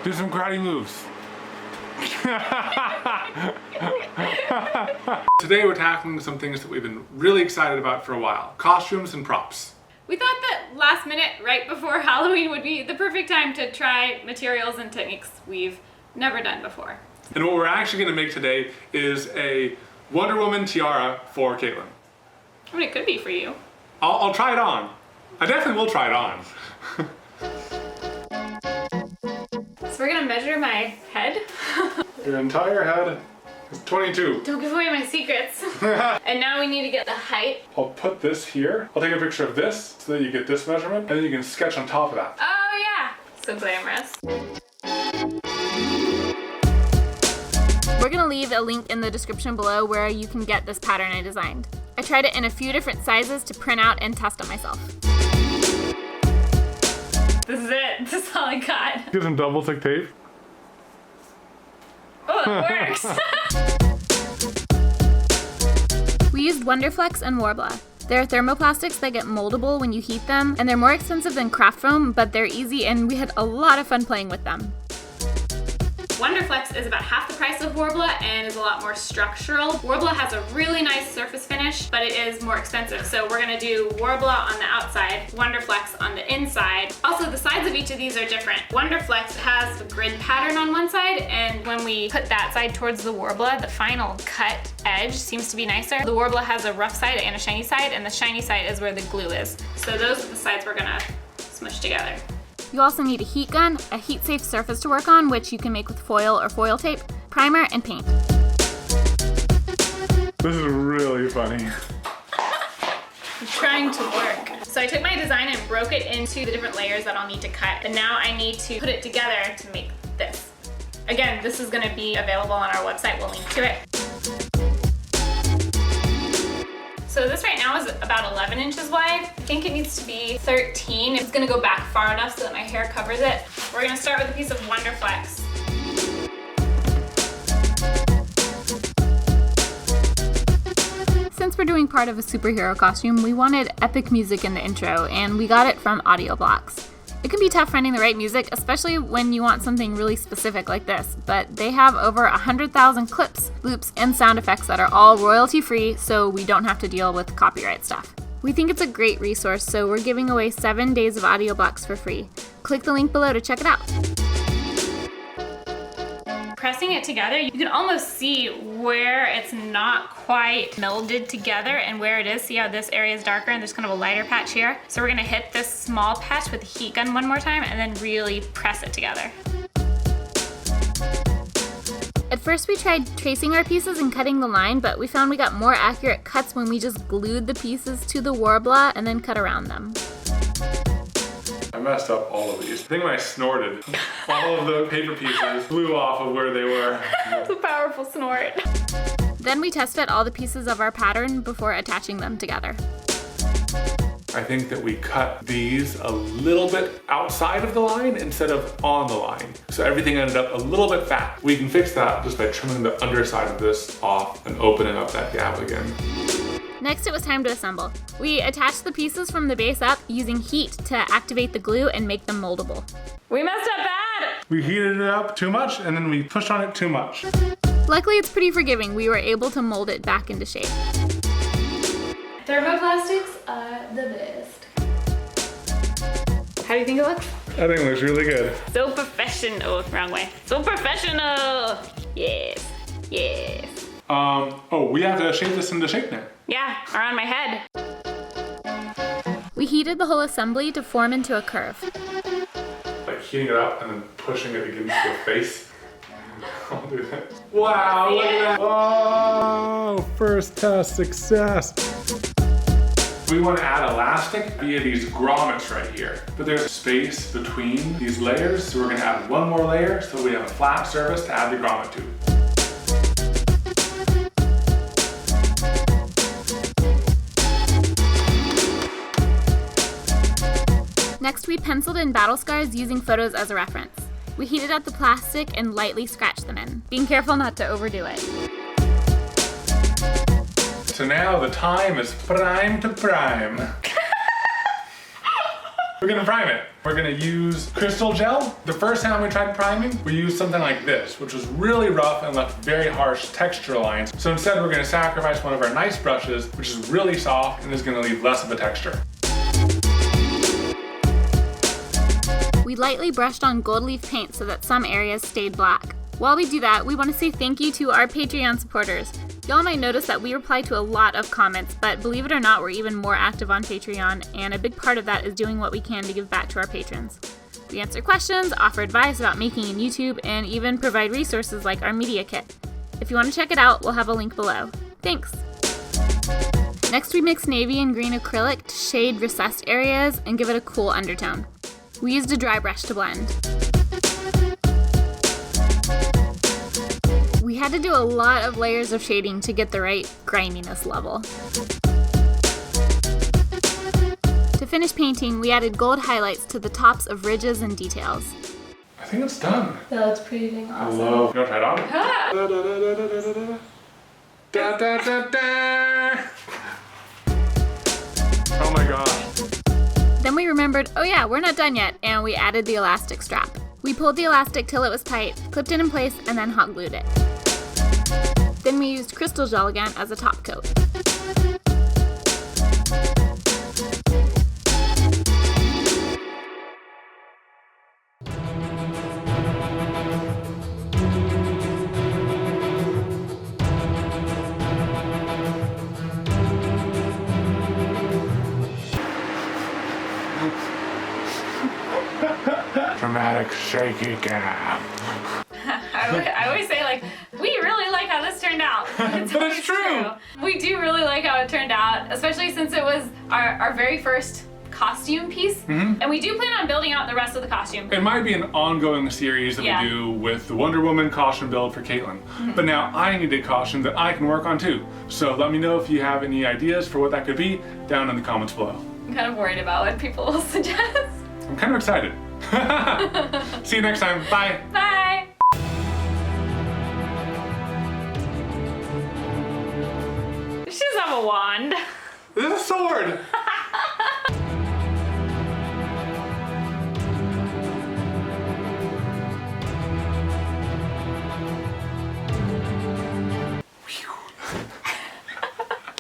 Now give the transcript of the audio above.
Do some karate moves. Today we're tackling some things that we've been really excited about for a while. Costumes and props. We thought that last minute, right before Halloween, would be the perfect time to try materials and techniques we've never done before. And what we're actually going to make today is a Wonder Woman tiara for Katelyn. I mean, it could be for you. I'll try it on. I definitely will try it on. So we're gonna measure my head. Your entire head is 22. Don't give away my secrets. And now we need to get the height. I'll put this here. I'll take a picture of this so that you get this measurement, and then you can sketch on top of that. Oh yeah, so glamorous. We're gonna leave a link in the description below where you can get this pattern I designed. I tried it in a few different sizes to print out and test on myself. This is it. This is all I got. Get some double stick tape. Oh, it works. We used Wonderflex and Worbla. They're thermoplastics that get moldable when you heat them, and they're more expensive than craft foam, but they're easy and we had a lot of fun playing with them. Wonderflex is about half the price of Worbla and is a lot more structural. Worbla has a really nice surface finish, but it is more expensive. So we're gonna do Worbla on the outside, Wonderflex on the inside. Also, the sides of each of these are different. Wonderflex has a grid pattern on one side, and when we put that side towards the Worbla, the final cut edge seems to be nicer. The Worbla has a rough side and a shiny side, and the shiny side is where the glue is. So those are the sides we're gonna smush together. You also need a heat gun, a heat-safe surface to work on, which you can make with foil or foil tape, primer, and paint. This is really funny. I'm trying to work. So I took my design and broke it into the different layers that I'll need to cut, and now I need to put it together to make this. Again, this is gonna be available on our website. We'll link to it. So this right now is about 11 inches wide. I think it needs to be 13. It's gonna go back far enough so that my hair covers it. We're gonna start with a piece of Wonderflex. Since we're doing part of a superhero costume, we wanted epic music in the intro, and we got it from Audio Blocks. It can be tough finding the right music, especially when you want something really specific like this, but they have over 100,000 clips, loops, and sound effects that are all royalty-free, so we don't have to deal with copyright stuff. We think it's a great resource, so we're giving away 7 days of Audio Blocks for free. Click the link below to check it out. Pressing it together, you can almost see where it's not quite melded together and where it is. See how this area is darker and there's kind of a lighter patch here? So we're gonna hit this small patch with the heat gun one more time and then really press it together. At first we tried tracing our pieces and cutting the line, but we found we got more accurate cuts when we just glued the pieces to the Worbla and then cut around them. I messed up all of these. I think when I snorted, all of the paper pieces flew off of where they were. It's a powerful snort. Then we tested all the pieces of our pattern before attaching them together. I think that we cut these a little bit outside of the line instead of on the line. So everything ended up a little bit fat. We can fix that just by trimming the underside of this off and opening up that gap again. Next, it was time to assemble. We attached the pieces from the base up using heat to activate the glue and make them moldable. We messed up bad! We heated it up too much and then we pushed on it too much. Luckily, it's pretty forgiving. We were able to mold it back into shape. Thermoplastics are the best. How do you think it looks? I think it looks really good. So professional. Wrong way. So professional! Yes, yes. Oh, we have to shape this into shape now. Yeah, around my head. We heated the whole assembly to form into a curve. Like heating it up and then pushing it against your face. I'll do that. Wow, look at that. Oh, first test success. We want to add elastic via these grommets right here. But there's space between these layers, so we're going to add one more layer so we have a flat surface to add the grommet to. Next, we penciled in battle scars using photos as a reference. We heated up the plastic and lightly scratched them in, being careful not to overdo it. So now the time is prime to prime. We're gonna prime it. We're gonna use crystal gel. The first time we tried priming, we used something like this, which was really rough and left very harsh texture lines. So instead we're gonna sacrifice one of our nice brushes, which is really soft and is gonna leave less of a texture. We lightly brushed on gold leaf paint so that some areas stayed black. While we do that, we want to say thank you to our Patreon supporters. Y'all might notice that we reply to a lot of comments, but believe it or not, we're even more active on Patreon, and a big part of that is doing what we can to give back to our patrons. We answer questions, offer advice about making in YouTube, and even provide resources like our media kit. If you want to check it out, we'll have a link below. Thanks! Next, we mix navy and green acrylic to shade recessed areas and give it a cool undertone. We used a dry brush to blend. We had to do a lot of layers of shading to get the right griminess level. To finish painting, we added gold highlights to the tops of ridges and details. I think it's done. That looks pretty dang awesome. I love. You want to try it on? Ah! Da, da, da, da. Oh my gosh. Then we remembered, oh yeah, we're not done yet, and we added the elastic strap. We pulled the elastic till it was tight, clipped it in place, and then hot glued it. Then we used crystal gel again as a top coat. Dramatic shaky cam. I always say, like, we really like how this turned out. But it's true. We do really like how it turned out, especially since it was our very first costume piece. Mm-hmm. And we do plan on building out the rest of the costume. It might be an ongoing series that we do with the Wonder Woman costume build for Katelyn. Mm-hmm. But now I need a costume that I can work on too. So let me know if you have any ideas for what that could be down in the comments below. I'm kind of worried about what people will suggest. I'm kind of excited. See you next time. Bye. Bye. She doesn't have a wand. This is a sword.